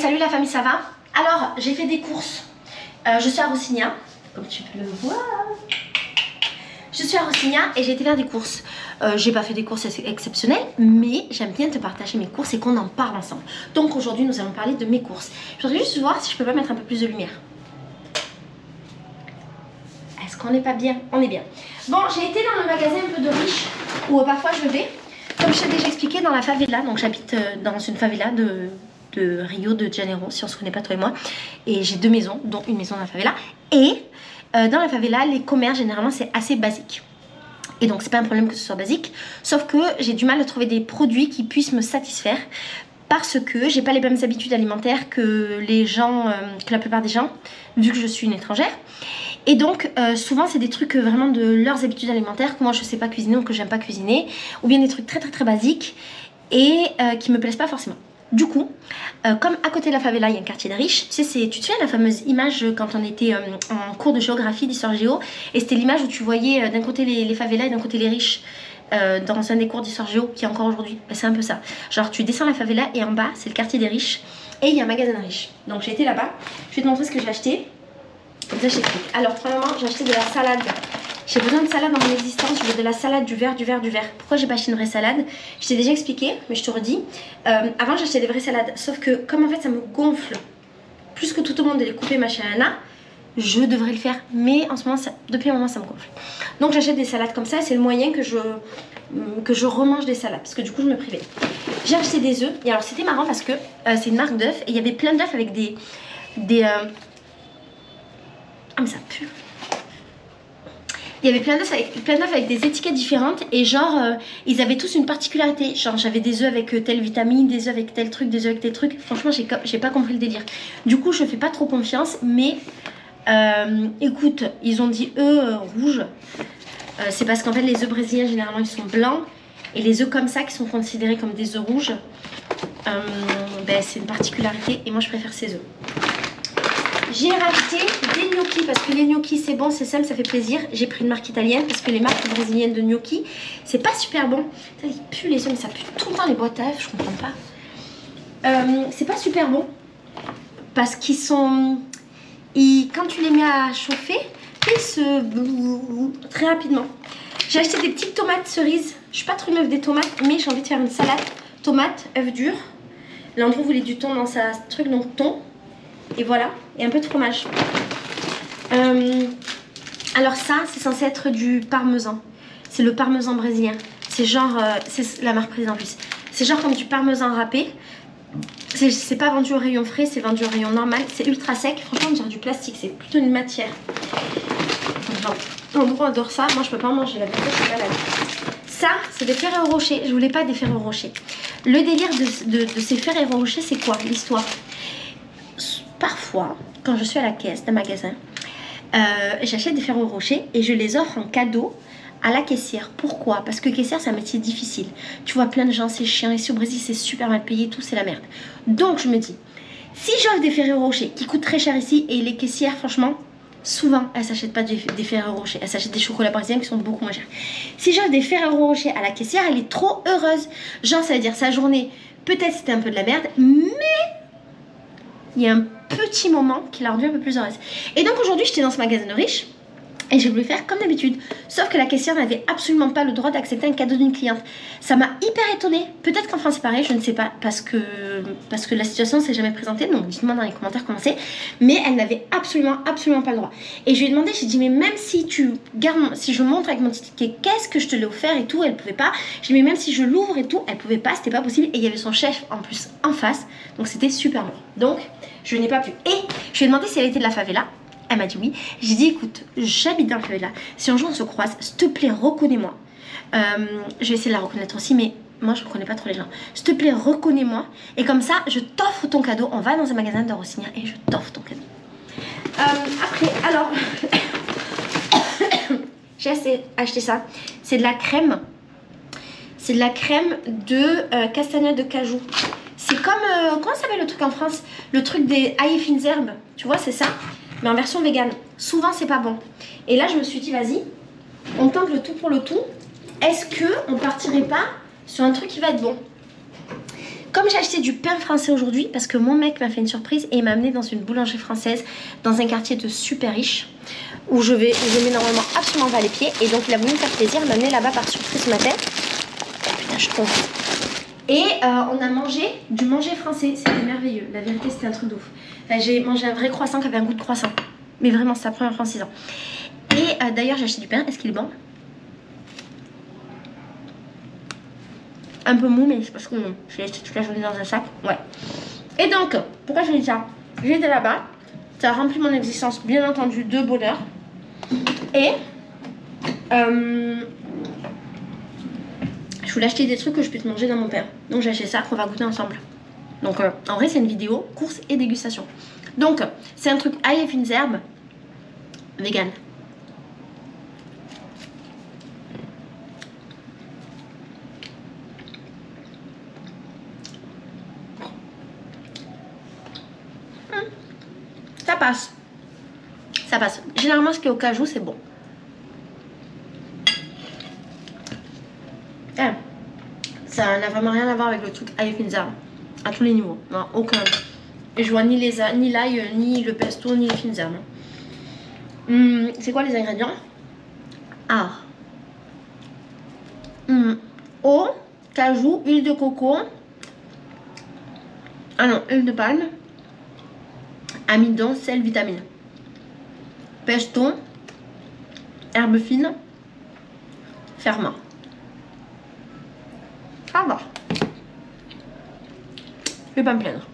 salut la famille, ça va? Alors, j'ai fait des courses. Je suis à Rossigna, comme tu peux le voir. Je suis à Rossigna et j'ai été faire des courses. J'ai pas fait des courses exceptionnelles, mais j'aime bien te partager mes courses et qu'on en parle ensemble. Donc aujourd'hui, nous allons parler de mes courses. Je voudrais juste voir si je peux pas mettre un peu plus de lumière. Est-ce qu'on n'est pas bien? On est bien. Bon, j'ai été dans le magasin un peu de riche, où parfois je vais. Comme je t'ai déjà expliqué, dans la favela, donc j'habite dans une favela de Rio de Janeiro, si on se connaît pas toi et moi. Et j'ai 2 maisons, dont une maison dans la favela. Et dans la favela, les commerces, généralement, c'est assez basique. Et donc, c'est pas un problème que ce soit basique. Sauf que j'ai du mal à trouver des produits qui puissent me satisfaire. Parce que j'ai pas les mêmes habitudes alimentaires que les gens, que la plupart des gens, vu que je suis une étrangère. Et donc, souvent, c'est des trucs vraiment de leurs habitudes alimentaires que moi, je sais pas cuisiner ou que j'aime pas cuisiner. Ou bien des trucs très, très, très basiques et qui me plaisent pas forcément. Du coup, comme à côté de la favela, il y a un quartier de riches, tu sais, tu te souviens la fameuse image quand on était en cours de géographie, d'histoire géo, et c'était l'image où tu voyais d'un côté les favelas et d'un côté les riches dans un des cours d'histoire géo qui est encore aujourd'hui. Ben, c'est un peu ça. Genre, tu descends la favela et en bas, c'est le quartier des riches et il y a un magasin de riches. Donc, j'ai été là-bas. Je vais te montrer ce que j'ai acheté. Comme ça, je t'explique. Alors, premièrement, j'ai acheté de la salade. J'ai besoin de salade dans mon existence, je veux de la salade, du vert. Pourquoi j'ai pas acheté une vraie salade? Je t'ai déjà expliqué, mais je te redis. Avant j'achetais des vraies salades, sauf que comme en fait ça me gonfle plus que tout au monde de les couper machin je devrais le faire. Mais en ce moment, depuis un moment ça me gonfle. Donc j'achète des salades comme ça, c'est le moyen que je remange des salades, parce que du coup je me privais. J'ai acheté des œufs, et alors c'était marrant parce que c'est une marque d'œufs, et il y avait plein d'œufs avec ah mais ça pue. Il y avait plein d'œufs avec des étiquettes différentes et genre ils avaient tous une particularité. Genre j'avais des œufs avec telle vitamine, des œufs avec tel truc, des œufs avec tel truc. Franchement j'ai pas compris le délire. Du coup je fais pas trop confiance, mais écoute, ils ont dit œufs rouges. C'est parce qu'en fait les œufs brésiliens généralement ils sont blancs. Et les œufs comme ça qui sont considérés comme des œufs rouges, ben, c'est une particularité et moi je préfère ces œufs. J'ai racheté des gnocchis parce que les gnocchis c'est bon, c'est simple, ça fait plaisir. J'ai pris une marque italienne parce que les marques brésiliennes de gnocchis c'est pas super bon. Ça, ils puent les œufs, mais ça pue tout le temps les boîtes à œufs, je comprends pas. C'est pas super bon parce qu'ils sont... quand tu les mets à chauffer, ils se... très rapidement. J'ai acheté des petites tomates cerises. Je suis pas trop une meuf des tomates, mais j'ai envie de faire une salade. Tomates, œufs durs. L'Andrew voulait du thon dans sa truc, donc thon. Et voilà, et un peu de fromage. Alors ça, c'est censé être du parmesan. C'est le parmesan brésilien. C'est genre, c'est la marque président en plus. C'est genre comme du parmesan râpé. C'est pas vendu au rayon frais, c'est vendu au rayon normal. C'est ultra sec. Franchement, on dirait du plastique. C'est plutôt une matière. L'Andrew adore ça. Moi, je peux pas en manger. La vérité, je suis malade. Ça, c'est des Ferrero Rocher. Je voulais pas des Ferrero Rocher. Le délire de ces Ferrero Rocher, c'est quoi l'histoire? Parfois, quand je suis à la caisse d'un magasin, j'achète des Ferrero Rocher et je les offre en cadeau à la caissière. Pourquoi? Parce que caissière, c'est un métier difficile. Tu vois plein de gens, c'est chiant. Ici au Brésil, c'est super mal payé, tout, c'est la merde. Donc, je me dis, si j'offre des Ferrero Rocher qui coûtent très cher ici, et les caissières, franchement, souvent, elles s'achètent pas des Ferrero Rocher. Elles s'achètent des chocolats brésiliens qui sont beaucoup moins chers. Si j'offre des Ferrero Rocher à la caissière, elle est trop heureuse. Genre, ça veut dire sa journée, peut-être c'était un peu de la merde, mais il y a un petit moment qui l'a rendu un peu plus heureuse. Et donc aujourd'hui j'étais dans ce magasin de riches et j'ai voulu faire comme d'habitude. Sauf que la caissière n'avait absolument pas le droit d'accepter un cadeau d'une cliente. Ça m'a hyper étonnée. Peut-être qu'en France c'est pareil, je ne sais pas. Parce que la situation ne s'est jamais présentée. Donc dites-moi dans les commentaires comment c'est. Mais elle n'avait absolument pas le droit. Et je lui ai demandé, j'ai dit mais même si si je montre avec mon ticket qu'est-ce que je te l'ai offert et tout, elle pouvait pas. J'ai dit mais même si je l'ouvre et tout, elle pouvait pas, c'était pas possible. Et il y avait son chef en plus en face. Donc c'était super long. Donc je n'ai pas pu. Et je lui ai demandé si elle était de la favela. Elle m'a dit oui. J'ai dit écoute, j'habite dans la favela. Si un jour on se croise, s'il te plaît, reconnais-moi. Je vais essayer de la reconnaître aussi, mais moi je ne reconnais pas trop les gens. S'il te plaît, reconnais-moi. Et comme ça, je t'offre ton cadeau. On va dans un magasin de Rossigna et je t'offre ton cadeau. Après, alors, j'ai acheté ça. C'est de la crème. C'est de la crème de castagnade de cajou. C'est comme, comment ça s'appelle le truc en France? Le truc des ail et fines herbes. Tu vois, c'est ça. Mais en version vegan. Souvent, c'est pas bon. Et là, je me suis dit, vas-y, on tente le tout pour le tout. Est-ce qu'on partirait pas sur un truc qui va être bon? Comme j'ai acheté du pain français aujourd'hui, parce que mon mec m'a fait une surprise et il m'a amené dans une boulangerie française, dans un quartier de super riche, où je mets normalement absolument pas les pieds. Et donc il a voulu me faire plaisir, il m'a amené là-bas par surprise ce matin. Putain, je tombe. Et on a mangé du manger français, c'était merveilleux. La vérité, c'était un truc de ouf. Enfin, j'ai mangé un vrai croissant qui avait un goût de croissant. Mais vraiment, c'est la première fois en 6 ans. Et d'ailleurs, j'ai acheté du pain. Est-ce qu'il est bon? Un peu mou, mais c'est parce que je l'ai acheté toute la journée dans un sac. Ouais. Et donc, pourquoi je dis ça? J'étais là-bas. Ça a rempli mon existence, bien entendu, de bonheur. Et je voulais acheter des trucs que je puisse manger dans mon pain. Donc j'ai acheté ça qu'on va goûter ensemble. Donc en vrai, c'est une vidéo course et dégustation. Donc, c'est un truc ail et fines herbes vegan. Ça passe. Ça passe. Généralement, ce qui est au cajou, c'est bon. Ça n'a vraiment rien à voir avec le truc ail et fines herbes. À tous les niveaux. Non, aucun. Et je vois ni l'ail, ni le pesto, ni les fines herbes. C'est quoi les ingrédients? Ah. Eau, cajou, huile de coco. Ah non, huile de palme. Amidon, sel, vitamine. Pesto. Herbes fines. Ferment. Ça va. Je vais pas me plaindre.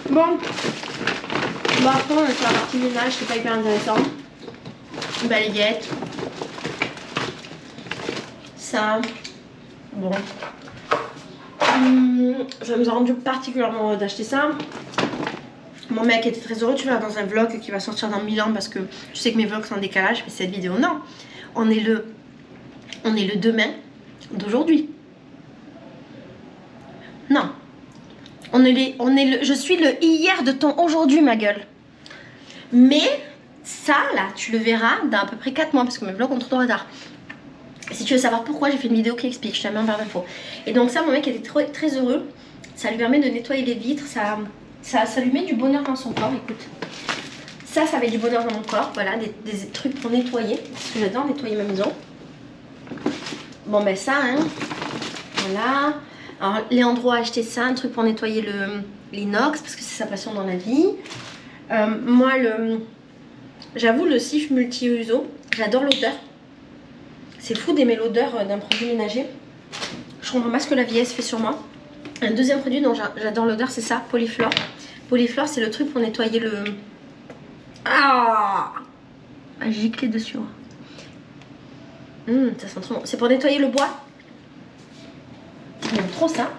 Bon. Bon, après, on est sur la partie ménage, c'est pas hyper intéressant. Balayette. Ça. Bon. Ça nous a rendu particulièrement heureux d'acheter ça. Mon mec était très heureux, tu vois, dans un vlog qui va sortir dans 1000 ans parce que tu sais que mes vlogs sont en décalage, mais cette vidéo, non. On est le demain d'aujourd'hui. Non. Je suis le hier de ton aujourd'hui, ma gueule. Mais ça, là, tu le verras dans à peu près 4 mois parce que mes vlogs ont trop de retard. Si tu veux savoir pourquoi, j'ai fait une vidéo qui explique, je te la mets en barre d'infos. Et donc ça, mon mec était très heureux. Ça lui permet de nettoyer les vitres, ça lui met du bonheur dans son corps, écoute. Ça met du bonheur dans mon corps, voilà, des trucs pour nettoyer. Parce que j'adore nettoyer ma maison. Bon ben ça, hein, voilà. Alors Léandro a acheté ça, un truc pour nettoyer l'inox, parce que c'est sa passion dans la vie. Moi, j'avoue, le Cif multi-uso, j'adore l'odeur. C'est fou d'aimer l'odeur d'un produit ménager. Je comprends pas ce que la vieillesse fait sur moi. Un deuxième produit dont j'adore l'odeur, c'est ça, Polyflore. Polyflore, c'est le truc pour nettoyer le... Ah, j'ai giclé dessus. Ça sent trop bon. C'est pour nettoyer le bois. J'aime trop ça.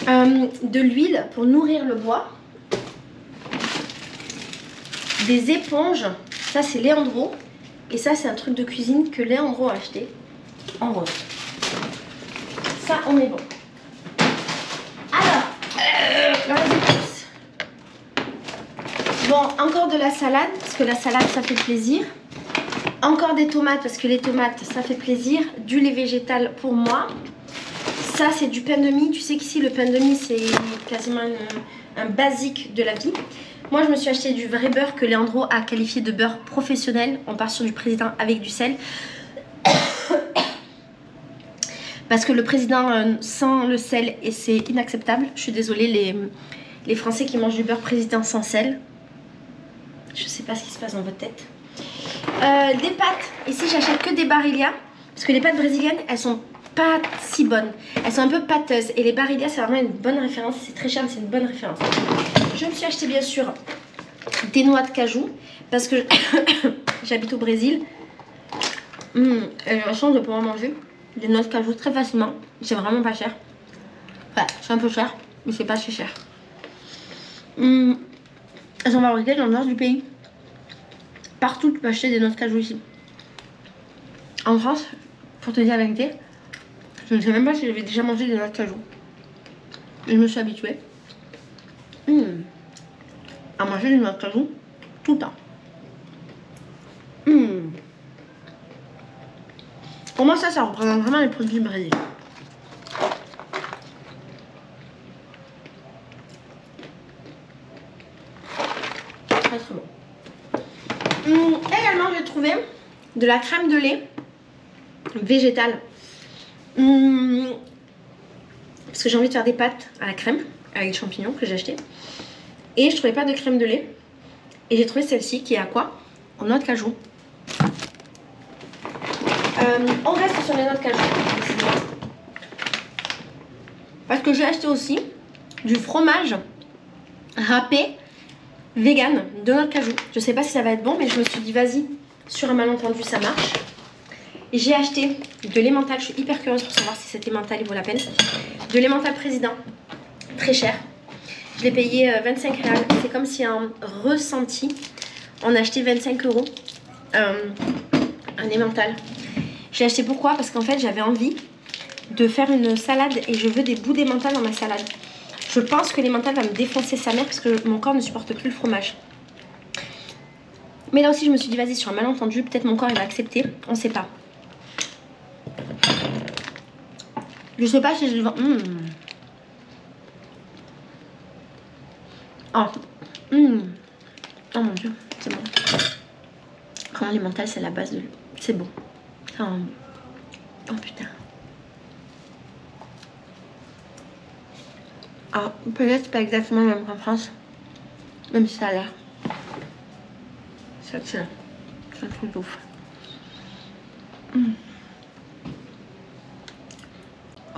De l'huile pour nourrir le bois. Des éponges. Ça, c'est Léandro. Et ça, c'est un truc de cuisine que Léandro a acheté en rose. Ça, on est bon. Alors, dans les épices. Bon, encore de la salade, parce que la salade, ça fait plaisir. Encore des tomates, parce que les tomates, ça fait plaisir. Du lait végétal pour moi. Ça, c'est du pain de mie. Tu sais qu'ici, le pain de mie, c'est quasiment un basique de la vie. Moi, je me suis acheté du vrai beurre que Léandro a qualifié de beurre professionnel. On part sur du président avec du sel. Parce que le président sans le sel, et c'est inacceptable. Je suis désolée, les Français qui mangent du beurre président sans sel. Je sais pas ce qui se passe dans votre tête. Des pâtes. Ici, j'achète que des Barilla. Parce que les pâtes brésiliennes, elles sont pas si bonnes. Elles sont un peu pâteuses. Et les Barilla, c'est vraiment une bonne référence. C'est très cher, mais c'est une bonne référence. Je me suis acheté bien sûr des noix de cajou. Parce que j'habite au Brésil. J'ai la chance de pouvoir manger des noix de cajou très facilement. C'est vraiment pas cher. Ouais, c'est un peu cher, mais c'est pas si cher. Elles sont fabriquées dans le nord du pays. Partout, tu peux acheter des noix de cajou ici. En France, pour te dire la vérité, je ne sais même pas si j'avais déjà mangé des noix de cajou. Et je me suis habituée à manger des noix de cajou tout le temps. Pour moi, ça représente vraiment les produits du Brésil. Très très bon. Également, j'ai trouvé de la crème de lait végétale. Parce que j'ai envie de faire des pâtes à la crème avec des champignons que j'ai acheté. Et je trouvais pas de crème de lait. Et j'ai trouvé celle-ci qui est à quoi? En noix de cajou. On reste sur les noix de cajou. Parce que j'ai acheté aussi du fromage râpé vegan de noix de cajou. Je sais pas si ça va être bon, mais je me suis dit vas-y, sur un malentendu ça marche. Et j'ai acheté de l'emmental, je suis hyper curieuse pour savoir si cet emmental il vaut la peine. De l'emmental président, très cher. Je l'ai payé 25 reals. C'est comme si un ressenti, on a acheté 25 € un emmental. J'ai acheté pourquoi? Parce qu'en fait j'avais envie de faire une salade et je veux des bouts d'emmental dans ma salade. Je pense que l'emmental va me défoncer sa mère parce que mon corps ne supporte plus le fromage. Mais là aussi je me suis dit vas-y, sur un malentendu, peut-être mon corps il va accepter, on sait pas. Je sais pas si je le vends. Oh. Oh mon dieu, c'est bon. Vraiment l'emmental c'est la base de... C'est bon. Oh putain. Ah, peut-être pas exactement le même qu'en France. Même si ça a l'air. C'est excellent. C'est un truc de ouf. Oh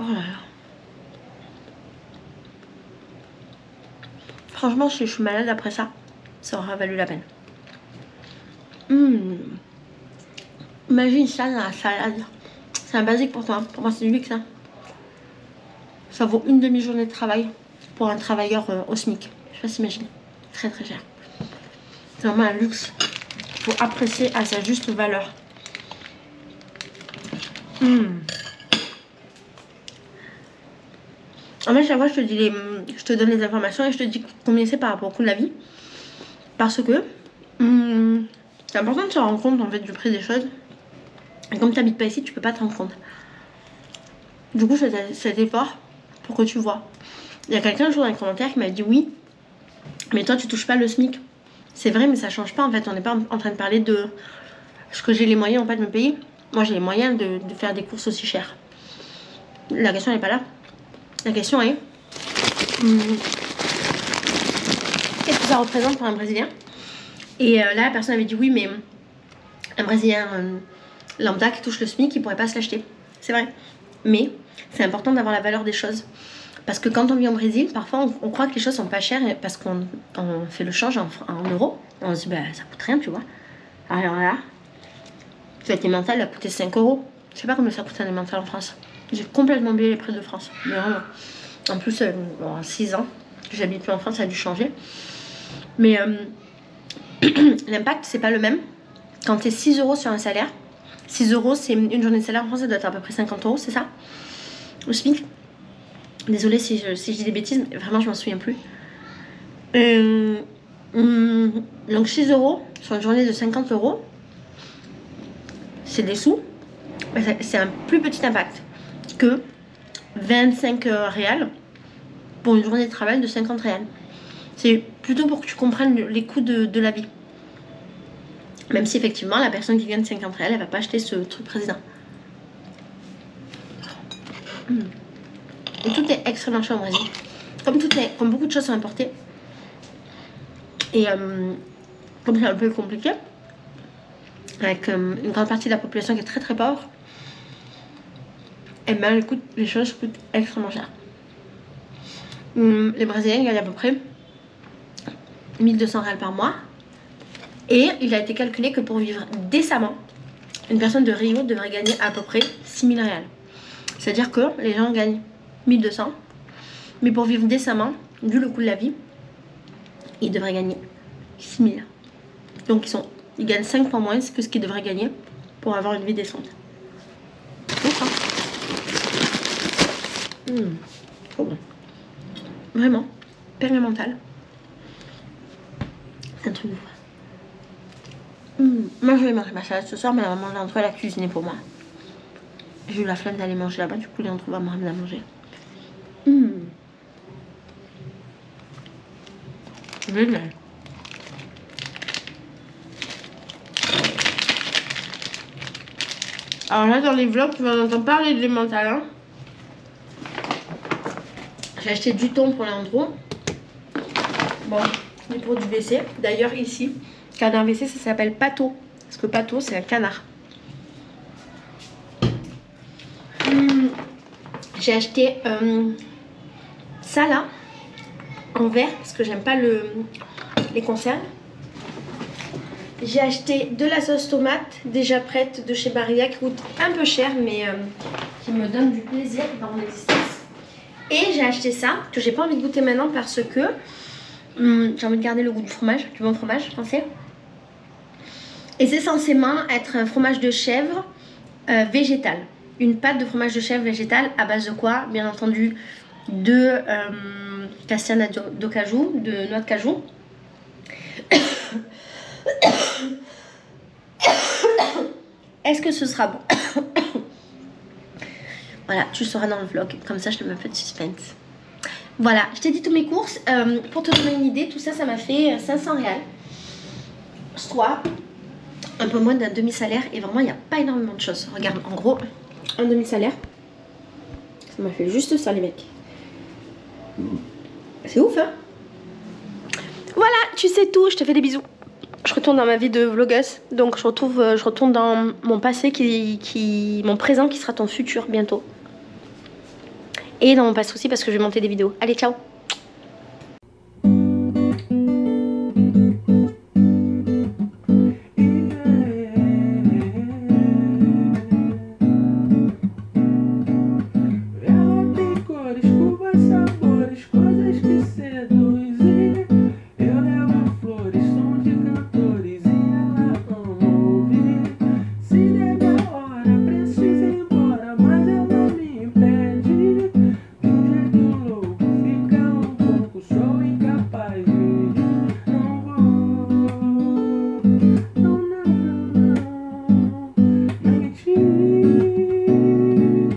là là. Franchement, si je suis malade après ça, ça aura valu la peine. Imagine ça dans la salade. C'est un basique pour toi. Pour moi, c'est du luxe. Hein. Ça vaut une demi-journée de travail pour un travailleur au SMIC. Je sais pas s'imaginer. Très très cher. C'est vraiment un luxe. Il faut apprécier à sa juste valeur. En fait, chaque fois, je te donne les informations et je te dis combien c'est par rapport au coût de la vie. Parce que c'est important de se rendre compte en fait du prix des choses. Et comme tu n'habites pas ici, tu peux pas te rendre compte. Du coup, je fais cet effort pour que tu vois. Il y a quelqu'un un jour dans les commentaires qui m'a dit oui, mais toi tu touches pas le SMIC. C'est vrai, mais ça change pas en fait. On n'est pas en train de parler de ce que j'ai les moyens ou pas de me payer. Moi, j'ai les moyens de faire des courses aussi chères. La question n'est pas là. La question est qu'est-ce que ça représente pour un Brésilien? Et là, la personne avait dit oui, mais un Brésilien lambda qui touche le SMIC, il pourrait pas se l'acheter. C'est vrai. Mais c'est important d'avoir la valeur des choses. Parce que quand on vit au Brésil, parfois on croit que les choses sont pas chères parce qu'on fait le change en euros. On se dit, bah ça coûte rien, tu vois. Alors là, cet emmental a coûté 5 €. Je sais pas combien ça coûte un emmental en France. J'ai complètement oublié les prix de France. Mais vraiment. En plus, en 6 ans que j'habite plus en France, ça a dû changer. Mais l'impact, c'est pas le même. Quand tu es 6 € sur un salaire, 6 €, c'est une journée de salaire en France, ça doit être à peu près 50 €, c'est ça? Au SMIC. Désolée si je dis des bêtises, mais vraiment je m'en souviens plus. Donc 6 € sur une journée de 50 €, c'est des sous. C'est un plus petit impact que 25 reals pour une journée de travail de 50 reals. C'est plutôt pour que tu comprennes les coûts de la vie. Même si effectivement la personne qui gagne 50 reals, elle va pas acheter ce truc président. Et tout est extrêmement cher au Brésil. Comme beaucoup de choses sont importées. Et comme c'est un peu compliqué, avec une grande partie de la population qui est très très pauvre, et bien les choses coûtent extrêmement cher. Les Brésiliens gagnent à peu près 1200 reals par mois. Et il a été calculé que pour vivre décemment, une personne de Rio devrait gagner à peu près 6000 reals. C'est-à-dire que les gens gagnent 1200, mais pour vivre décemment, vu le coût de la vie, ils devraient gagner 6000. Donc ils gagnent 5 fois moins que ce qu'ils devraient gagner pour avoir une vie décente. Trop bon. Vraiment, perle mentale. C'est un truc de fou. Moi je vais manger ma salade ce soir, mais la maman d'Antoine a cuisiné pour moi. J'ai eu la flemme d'aller manger là-bas, du coup Léandre va me ramener à manger. Génial. Alors là dans les vlogs tu vas entendre parler de mental hein. J'ai acheté du thon pour Léandre. Bon, et pour du WC. D'ailleurs ici, canard WC ça s'appelle pâteau. Parce que pâteau c'est un canard. J'ai acheté ça là en verre parce que j'aime pas les conserves. J'ai acheté de la sauce tomate déjà prête de chez Barilla qui coûte un peu cher mais qui me donne du plaisir dans mon existence. Et j'ai acheté ça que j'ai pas envie de goûter maintenant parce que j'ai envie de garder le goût du fromage, du bon fromage français. Et c'est censément être un fromage de chèvre végétal. Une pâte de fromage de chèvre végétal à base de quoi? Bien entendu de castana de cajou, de noix de cajou. Est-ce que ce sera bon? Voilà, tu le sauras dans le vlog. Comme ça, je te mets un peu de suspense. Voilà, je t'ai dit toutes mes courses. Pour te donner une idée, tout ça, ça m'a fait 500 réals. Soit un peu moins d'un demi-salaire. Et vraiment, il n'y a pas énormément de choses. Regarde, en gros, un demi-salaire. Ça m'a fait juste ça, les mecs. C'est ouf, hein? Voilà, tu sais tout. Je te fais des bisous. Je retourne dans ma vie de vlogueuse. Donc, je retourne dans mon passé, mon présent qui sera ton futur bientôt. Et dans mon passé aussi parce que je vais monter des vidéos. Allez, ciao!